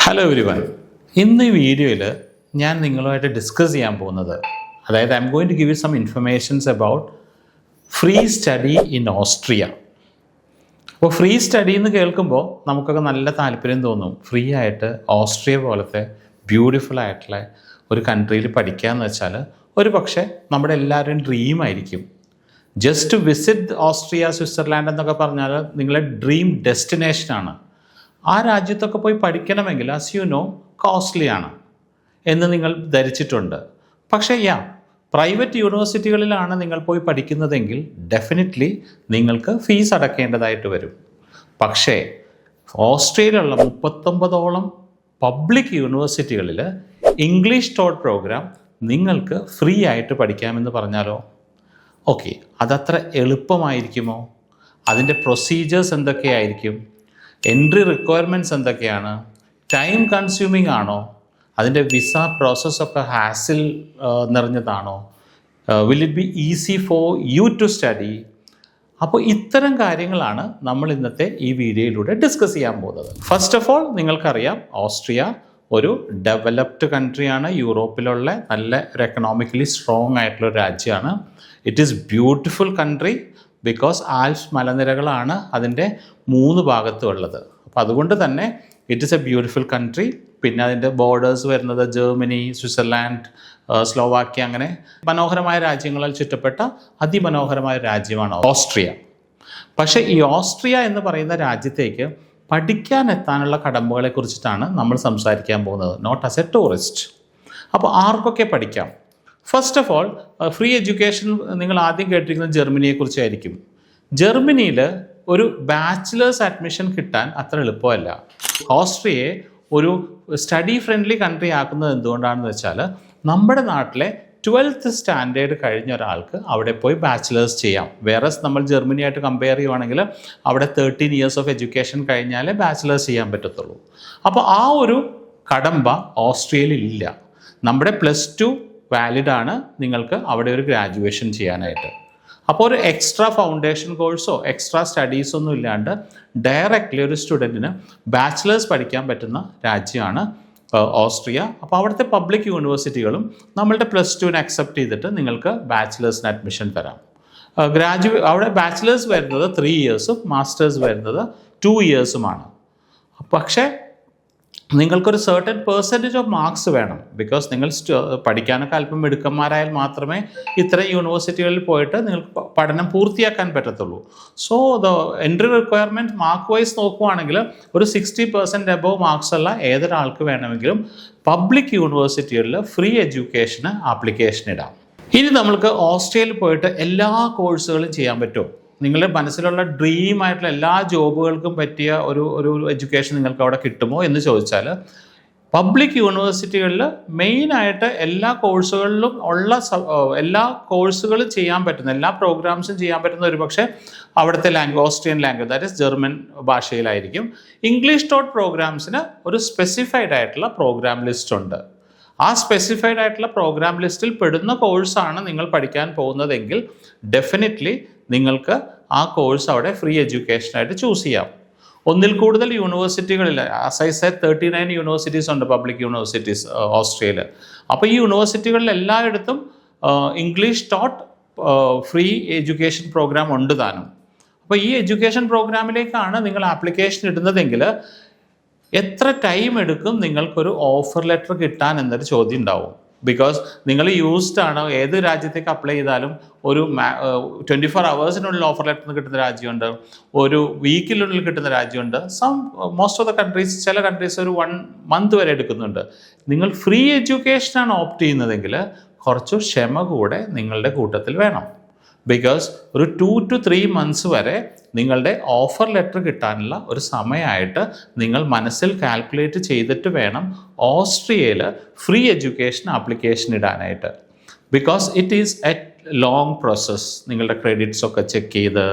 Hello everyone, ഇന്ന് ഈ വീഡിയോയിൽ ഞാൻ നിങ്ങളുമായിട്ട് ഡിസ്കസ് ചെയ്യാൻ പോകുന്നത് അതായത് I'm going to give you some informations about free study in Austria. അപ്പോൾ ഫ്രീ സ്റ്റഡി എന്ന് കേൾക്കുമ്പോൾ നമുക്കൊക്കെ നല്ല താല്പര്യം തോന്നും. ഫ്രീ ആയിട്ട് ഓസ്ട്രിയ പോലത്തെ ബ്യൂട്ടിഫുൾ ആയിട്ടുള്ള ഒരു കൺട്രിയിൽ പഠിക്കുക എന്ന് വെച്ചാൽ ഒരു പക്ഷേ നമ്മുടെ എല്ലാവരുടെയും ഡ്രീം ആയിരിക്കും. ജസ്റ്റ് വിസിറ്റ് ഓസ്ട്രിയ, സ്വിറ്റ്സർലാൻഡ് എന്നൊക്കെ പറഞ്ഞാൽ നിങ്ങളുടെ ഡ്രീം ഡെസ്റ്റിനേഷനാണ്. ആ രാജ്യത്തൊക്കെ പോയി പഠിക്കണമെങ്കിൽ ആസ് യു നോ കോസ്റ്റ്ലിയാണ് എന്ന് നിങ്ങൾ ധരിച്ചിട്ടുണ്ട്. പക്ഷേ പ്രൈവറ്റ് യൂണിവേഴ്സിറ്റികളിലാണ് നിങ്ങൾ പോയി പഠിക്കുന്നതെങ്കിൽ ഡെഫിനറ്റ്ലി നിങ്ങൾക്ക് ഫീസ് അടയ്ക്കേണ്ടതായിട്ട് വരും. പക്ഷേ ഓസ്ട്രേലിയയിലുള്ള 39ഓളം പബ്ലിക് യൂണിവേഴ്സിറ്റികളിൽ ഇംഗ്ലീഷ് ടോട്ട് പ്രോഗ്രാം നിങ്ങൾക്ക് ഫ്രീ ആയിട്ട് പഠിക്കാമെന്ന് പറഞ്ഞാലോ? ഓക്കെ, അതത്ര എളുപ്പമായിരിക്കുമോ? അതിൻ്റെ പ്രൊസീജിയേഴ്സ് എന്തൊക്കെയായിരിക്കും? എൻട്രി റിക്വയർമെൻറ്റ്സ് എന്തൊക്കെയാണ്? ടൈം കൺസ്യൂമിംഗ് ആണോ? അതിൻ്റെ വിസ പ്രോസസ്സൊക്കെ ഹാസിൽ നിറഞ്ഞതാണോ? Will it be easy for you to study? അപ്പോൾ ഇത്തരം കാര്യങ്ങളാണ് നമ്മൾ ഇന്നത്തെ ഈ വീഡിയോയിലൂടെ ഡിസ്കസ് ചെയ്യാൻ പോകുന്നത്. ഫസ്റ്റ് ഓഫ് ഓൾ നിങ്ങൾക്കറിയാം, ഓസ്ട്രിയ ഒരു ഡെവലപ്ഡ് കൺട്രിയാണ്. യൂറോപ്പിലുള്ള നല്ല ഒരു എക്കണോമിക്കലി സ്ട്രോങ് ആയിട്ടുള്ള ഒരു രാജ്യമാണ്. It is beautiful country because Alps മലനിരകളാണ് അതിൻ്റെ 3 ഭാഗത്തും ഉള്ളത്. അപ്പോൾ അതുകൊണ്ട് തന്നെ it is a beautiful country. പിന്നെ അതിൻ്റെ ബോർഡേഴ്സ് വരുന്നത് ജർമ്മനി, സ്വിറ്റ്സർലാൻഡ്, സ്ലോവാക്യ, അങ്ങനെ മനോഹരമായ രാജ്യങ്ങളാൽ ചുറ്റപ്പെട്ട അതിമനോഹരമായ രാജ്യമാണ് ഓസ്ട്രിയ. പക്ഷേ ഈ ഓസ്ട്രിയ എന്ന് പറയുന്ന രാജ്യത്തേക്ക് പഠിക്കാൻ എത്താനുള്ള കടമ്പകളെ കുറിച്ചിട്ടാണ് നമ്മൾ സംസാരിക്കാൻ പോകുന്നത്, നോട്ട് ആസ് എ ടൂറിസ്റ്റ്. അപ്പോൾ ആർക്കൊക്കെ പഠിക്കാം? First of all, free education നിങ്ങൾ ആദ്യം കേട്ടിരിക്കുന്നത് ജർമ്മനിയെക്കുറിച്ചായിരിക്കും. ജർമ്മനിയിൽ ഒരു ബാച്ചിലേഴ്സ് അഡ്മിഷൻ കിട്ടാൻ അത്ര എളുപ്പമല്ല. ഓസ്ട്രിയയെ ഒരു സ്റ്റഡി ഫ്രണ്ട്ലി കൺട്രി ആക്കുന്നത് എന്തുകൊണ്ടാണെന്ന് വെച്ചാൽ നമ്മുടെ നാട്ടിലെ 12th സ്റ്റാൻഡേർഡ് കഴിഞ്ഞ ഒരാൾക്ക് അവിടെ പോയി ബാച്ചിലേഴ്സ് ചെയ്യാം. വേറെ നമ്മൾ ജർമ്മനിയായിട്ട് കമ്പയർ ചെയ്യുവാണെങ്കിൽ അവിടെ 13 years ഓഫ് എഡ്യൂക്കേഷൻ കഴിഞ്ഞാലേ ബാച്ചിലേഴ്സ് ചെയ്യാൻ പറ്റത്തുള്ളൂ. അപ്പോൾ ആ ഒരു കടമ്പ ഓസ്ട്രിയയിൽ ഇല്ല. നമ്മുടെ +2 വാലിഡാണ് നിങ്ങൾക്ക് അവിടെ ഒരു ഗ്രാജുവേഷൻ ചെയ്യാനായിട്ട്. അപ്പോൾ ഒരു എക്സ്ട്രാ ഫൗണ്ടേഷൻ കോഴ്സോ എക്സ്ട്രാ സ്റ്റഡീസോ ഒന്നും ഇല്ലാണ്ട് ഡയറക്റ്റ്ലി ഒരു സ്റ്റുഡൻറ്റിന് ബാച്ചിലേഴ്സ് പഠിക്കാൻ പറ്റുന്ന രാജ്യമാണ് ഓസ്ട്രിയ. അപ്പോൾ അവിടുത്തെ പബ്ലിക് യൂണിവേഴ്സിറ്റികളും നമ്മളുടെ +2 അക്സെപ്റ്റ് ചെയ്തിട്ട് നിങ്ങൾക്ക് ബാച്ചിലേഴ്സിന് അഡ്മിഷൻ തരാം. അവിടെ ബാച്ചിലേഴ്സ് വരുന്നത് 3 years, മാസ്റ്റേഴ്സ് വരുന്നത് 2 years. പക്ഷേ നിങ്ങൾക്കൊരു സർട്ടൻ പെർസെൻറ്റേജ് ഓഫ് മാർക്സ് വേണം. ബിക്കോസ് നിങ്ങൾ പഠിക്കാനൊക്കെ അല്പം മിടുക്കന്മാരായാൽ മാത്രമേ ഇത്തരം യൂണിവേഴ്സിറ്റികളിൽ പോയിട്ട് നിങ്ങൾക്ക് പഠനം പൂർത്തിയാക്കാൻ പറ്റത്തുള്ളൂ. So the entry requirement mark wise നോക്കുവാണെങ്കിൽ ഒരു 60% എബോവ് മാർക്സ് ഉള്ള ഏതൊരാൾക്ക് വേണമെങ്കിലും പബ്ലിക് യൂണിവേഴ്സിറ്റികളിൽ ഫ്രീ എഡ്യൂക്കേഷന് ആപ്ലിക്കേഷൻ ഇടാം. ഇനി നമ്മൾക്ക് ഓസ്ട്രിയയിൽ പോയിട്ട് എല്ലാ കോഴ്സുകളും ചെയ്യാൻ പറ്റുമോ? നിങ്ങളുടെ മനസ്സിലുള്ള ഡ്രീം ആയിട്ടുള്ള എല്ലാ ജോബുകൾക്കും പറ്റിയ ഒരു എഡ്യൂക്കേഷൻ നിങ്ങൾക്ക് അവിടെ കിട്ടുമോ എന്ന് ചോദിച്ചാൽ, പബ്ലിക് യൂണിവേഴ്സിറ്റികളിൽ മെയിനായിട്ട് എല്ലാ കോഴ്സുകളിലും ഉള്ള എല്ലാ കോഴ്സുകളും ചെയ്യാൻ പറ്റുന്ന എല്ലാ പ്രോഗ്രാംസും ചെയ്യാൻ പറ്റുന്ന ഒരു പക്ഷേ അവിടുത്തെ Austrian language, that is German ഭാഷയിലായിരിക്കും. ഇംഗ്ലീഷ് ടോട്ട് പ്രോഗ്രാംസിന് ഒരു സ്പെസിഫൈഡ് ആയിട്ടുള്ള പ്രോഗ്രാം ലിസ്റ്റ് ഉണ്ട്. ആ സ്പെസിഫൈഡ് ആയിട്ടുള്ള പ്രോഗ്രാം ലിസ്റ്റിൽ പെടുന്ന കോഴ്സാണ് നിങ്ങൾ പഠിക്കാൻ പോകുന്നതെങ്കിൽ ഡെഫിനറ്റ്ലി നിങ്ങൾക്ക് ആ കോഴ്സ് അവിടെ ഫ്രീ എഡ്യൂക്കേഷനായിട്ട് ചൂസ് ചെയ്യാം. ഒന്നിൽ കൂടുതൽ യൂണിവേഴ്സിറ്റികളിൽ, ആസ് ഐ സെഡ് 39 യൂണിവേഴ്സിറ്റീസ് ഉണ്ട്, പബ്ലിക് യൂണിവേഴ്സിറ്റീസ് ഓസ്ട്രിയയിൽ. അപ്പോൾ ഈ യൂണിവേഴ്സിറ്റികളിൽ എല്ലായിടത്തും English taught free education programme ഉണ്ട് താനും. അപ്പോൾ ഈ എഡ്യൂക്കേഷൻ പ്രോഗ്രാമിലേക്കാണ് നിങ്ങൾ ആപ്ലിക്കേഷൻ ഇടുന്നതെങ്കിൽ എത്ര ടൈം എടുക്കും നിങ്ങൾക്കൊരു ഓഫർ ലെറ്റർ കിട്ടാൻ എന്നൊരു ചോദ്യം ഉണ്ടാവും. ബിക്കോസ് നിങ്ങൾ യൂസ്ഡ് ആണ്, ഏത് രാജ്യത്തേക്ക് അപ്ലൈ ചെയ്താലും ഒരു 24 hours ഓഫർ ലെറ്റർ കിട്ടുന്ന രാജ്യമുണ്ട്, ഒരു വീക്കിനുള്ളിൽ കിട്ടുന്ന രാജ്യമുണ്ട്. മോസ്റ്റ് ഓഫ് ദ കൺട്രീസ്, ചില കൺട്രീസ് ഒരു 1 month വരെ എടുക്കുന്നുണ്ട്. നിങ്ങൾ ഫ്രീ എഡ്യൂക്കേഷനാണ് ഓപ്റ്റ് ചെയ്യുന്നതെങ്കിൽ കുറച്ച് ക്ഷമ കൂടെ നിങ്ങളുടെ കൂട്ടത്തിൽ വേണം. ബിക്കോസ് ഒരു 2 to 3 months വരെ നിങ്ങളുടെ ഓഫർ ലെറ്റർ കിട്ടാനുള്ള ഒരു സമയമായിട്ട് നിങ്ങൾ മനസ്സിൽ കാൽക്കുലേറ്റ് ചെയ്തിട്ട് വേണം ഓസ്ട്രിയയിൽ ഫ്രീ എഡ്യൂക്കേഷൻ ആപ്ലിക്കേഷൻ ഇടാനായിട്ട്. Because it is a long process. നിങ്ങളുടെ ക്രെഡിറ്റ്സ് ഒക്കെ ചെക്ക് ചെയ്ത്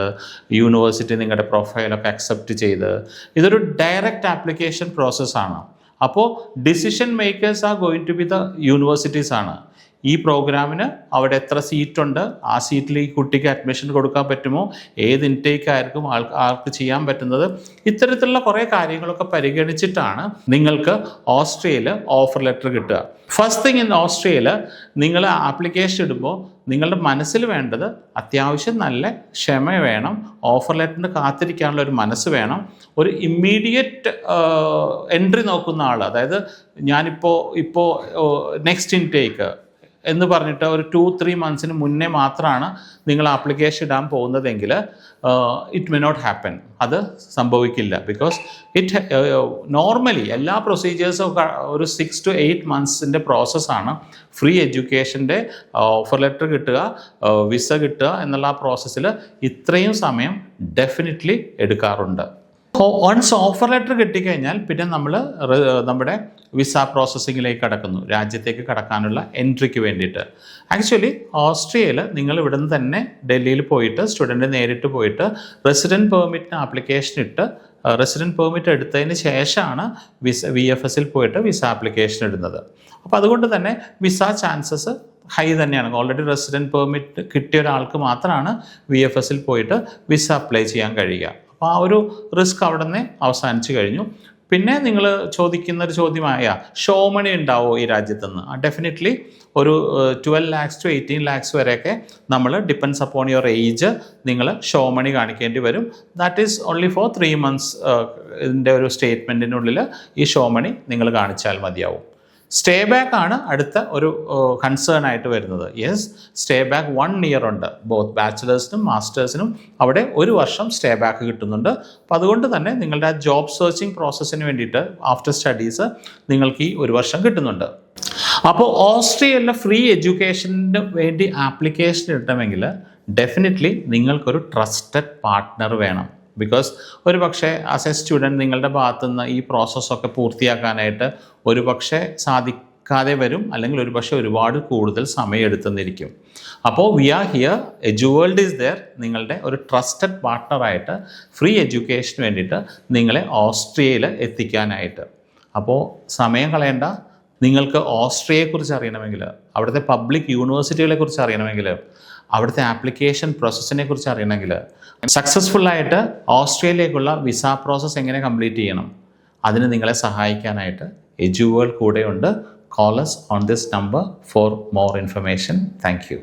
യൂണിവേഴ്സിറ്റി നിങ്ങളുടെ പ്രൊഫൈലൊക്കെ അക്സെപ്റ്റ് ചെയ്ത് ഇതൊരു ഡയറക്റ്റ് ആപ്ലിക്കേഷൻ പ്രോസസ്സാണ്. അപ്പോൾ decision makers are going to be the universities ആണ്. ഈ പ്രോഗ്രാമിന് അവിടെ എത്ര സീറ്റുണ്ട്, ആ സീറ്റിൽ ഈ കുട്ടിക്ക് അഡ്മിഷൻ കൊടുക്കാൻ പറ്റുമോ, ഏത് ഇൻടേക്ക് ആയിരിക്കും ആൾക്ക് ചെയ്യാൻ പറ്റുന്നത്, ഇത്തരത്തിലുള്ള കുറേ കാര്യങ്ങളൊക്കെ പരിഗണിച്ചിട്ടാണ് നിങ്ങൾക്ക് ഓസ്ട്രിയയിൽ ഓഫർ ലെറ്റർ കിട്ടുക. ഫസ്റ്റ് തിങ് ഇൻ ഓസ്ട്രിയയിൽ നിങ്ങൾ ആപ്ലിക്കേഷൻ ഇടുമ്പോൾ നിങ്ങളുടെ മനസ്സിൽ വേണ്ടത് അത്യാവശ്യം നല്ല ക്ഷമ വേണം, ഓഫർ ലെറ്ററിന് കാത്തിരിക്കാനുള്ള ഒരു മനസ്സ് വേണം, ഒരു ഇമ്മീഡിയറ്റ് എൻട്രി നോക്കുന്ന ആൾ, അതായത് ഇപ്പോൾ നെക്സ്റ്റ് ഇൻടേക്ക് എന്ന് പറഞ്ഞിട്ട് ഒരു 2-3 മന്ത്സിന് മുന്നേ മാത്രമാണ് നിങ്ങൾ ആപ്ലിക്കേഷൻ ഇടാൻ പോകുന്നതെങ്കിൽ ഇറ്റ് മെ നോട്ട് ഹാപ്പൻ. അത് സംഭവിക്കില്ല. ബിക്കോസ് നോർമലി എല്ലാ പ്രൊസീജിയേഴ്സും ഒരു 6 to 8 മന്ത്സിൻ്റെ പ്രോസസ്സാണ്. ഫ്രീ എഡ്യൂക്കേഷൻ്റെ ഓഫർ ലെറ്റർ കിട്ടുക, വിസ കിട്ടുക എന്നുള്ള ആ പ്രോസസ്സിൽ ഇത്രയും സമയം ഡെഫിനറ്റ്ലി എടുക്കാറുണ്ട്. വൺസ് ഓഫർ ലെറ്റർ കിട്ടിക്കഴിഞ്ഞാൽ പിന്നെ നമ്മൾ നമ്മുടെ വിസ പ്രോസസ്സിങ്ങിലേക്ക് കടക്കുന്നു, രാജ്യത്തേക്ക് കടക്കാനുള്ള എൻട്രിക്ക് വേണ്ടിയിട്ട്. ആക്ച്വലി ഓസ്ട്രിയയിൽ നിങ്ങൾ ഇവിടെ നിന്ന് തന്നെ ഡൽഹിയിൽ പോയിട്ട് സ്റ്റുഡൻറ്റ് നേരിട്ട് പോയിട്ട് റെസിഡൻറ്റ് പെർമിറ്റിന് ആപ്ലിക്കേഷൻ ഇട്ട് റെസിഡൻറ്റ് പെർമിറ്റ് എടുത്തതിന് ശേഷമാണ് VFSൽ പോയിട്ട് വിസ ആപ്ലിക്കേഷൻ ഇടുന്നത്. അപ്പോൾ അതുകൊണ്ട് തന്നെ വിസ ചാൻസസ് ഹൈ തന്നെയാണ്. ഓൾറെഡി റെസിഡൻറ്റ് പെർമിറ്റ് കിട്ടിയ ഒരാൾക്ക് മാത്രമാണ് VFSൽ പോയിട്ട് വിസ അപ്ലൈ ചെയ്യാൻ കഴിയുക. അപ്പോൾ ആ ഒരു റിസ്ക് അവിടെ നിന്ന് അവസാനിച്ച് കഴിഞ്ഞു. പിന്നെ നിങ്ങൾ ചോദിക്കുന്നൊരു ചോദ്യമായ ഷോ മണി ഉണ്ടാവുമോ ഈ രാജ്യത്തുനിന്ന്? ഡെഫിനറ്റ്ലി ഒരു 12 lakhs to 18 lakhs വരെയൊക്കെ നമ്മൾ ഡിപ്പെൻസ് അപ്പോൺ യുവർ ഏജ് നിങ്ങൾ ഷോ മണി കാണിക്കേണ്ടി വരും. That is only for 3 months. ഇതിൻ്റെ ഒരു സ്റ്റേറ്റ്മെൻറ്റിനുള്ളിൽ ഈ ഷോ മണി നിങ്ങൾ കാണിച്ചാൽ മതിയാവും. സ്റ്റേ ബാക്ക് ആണ് അടുത്ത ഒരു കൺസേൺ ആയിട്ട് വരുന്നത്. യെസ്, സ്റ്റേ ബാക്ക് 1 year ഉണ്ട്. ബോത്ത് ബാച്ചിലേഴ്സിനും മാസ്റ്റേഴ്സിനും അവിടെ 1 വർഷം സ്റ്റേ ബാക്ക് കിട്ടുന്നുണ്ട്. അപ്പോൾ അതുകൊണ്ട് തന്നെ നിങ്ങളുടെ ആ ജോബ് സെർച്ചിങ് പ്രോസസ്സിന് വേണ്ടിയിട്ട് ആഫ്റ്റർ സ്റ്റഡീസ് നിങ്ങൾക്ക് ഈ 1 വർഷം കിട്ടുന്നുണ്ട്. അപ്പോൾ ഓസ്ട്രിയയിലെ ഫ്രീ എഡ്യൂക്കേഷന് വേണ്ടി ആപ്ലിക്കേഷൻ ഇടണമെങ്കിൽ ഡെഫിനറ്റ്ലി നിങ്ങൾക്കൊരു ട്രസ്റ്റഡ് പാർട്ട്ണർ വേണം. ബിക്കോസ് ഒരു പക്ഷേ ആസ് എ സ്റ്റുഡൻറ്റ് നിങ്ങളുടെ ഭാഗത്തുനിന്ന് ഈ പ്രോസസ്സൊക്കെ പൂർത്തിയാക്കാനായിട്ട് ഒരു പക്ഷേ സാധിക്കാതെ വരും, അല്ലെങ്കിൽ ഒരു പക്ഷേ ഒരുപാട് കൂടുതൽ സമയം എടുത്തെന്നിരിക്കും. അപ്പോൾ we are here, Eduworld is there, നിങ്ങളുടെ ഒരു ട്രസ്റ്റഡ് പാർട്ട്ണറായിട്ട് ഫ്രീ എഡ്യൂക്കേഷന് വേണ്ടിയിട്ട് നിങ്ങളെ ഓസ്ട്രിയയിൽ എത്തിക്കാനായിട്ട്. അപ്പോൾ സമയം കളയേണ്ട. നിങ്ങൾക്ക് ഓസ്ട്രിയയെക്കുറിച്ച് അറിയണമെങ്കിൽ, അവിടുത്തെ പബ്ലിക് യൂണിവേഴ്സിറ്റികളെ കുറിച്ച് അറിയണമെങ്കിൽ, അവിടുത്തെ ആപ്ലിക്കേഷൻ പ്രോസസ്സിനെ കുറിച്ച് അറിയണമെങ്കിൽ, സക്സസ്ഫുള്ളായിട്ട് ഓസ്ട്രേലിയയിലേക്കുള്ള വിസ പ്രോസസ്സ് എങ്ങനെ കംപ്ലീറ്റ് ചെയ്യണം, അതിന് നിങ്ങളെ സഹായിക്കാനായിട്ട് എജുവേൾഡ് കൂടെയുണ്ട്. Call us on this number for more information. Thank you.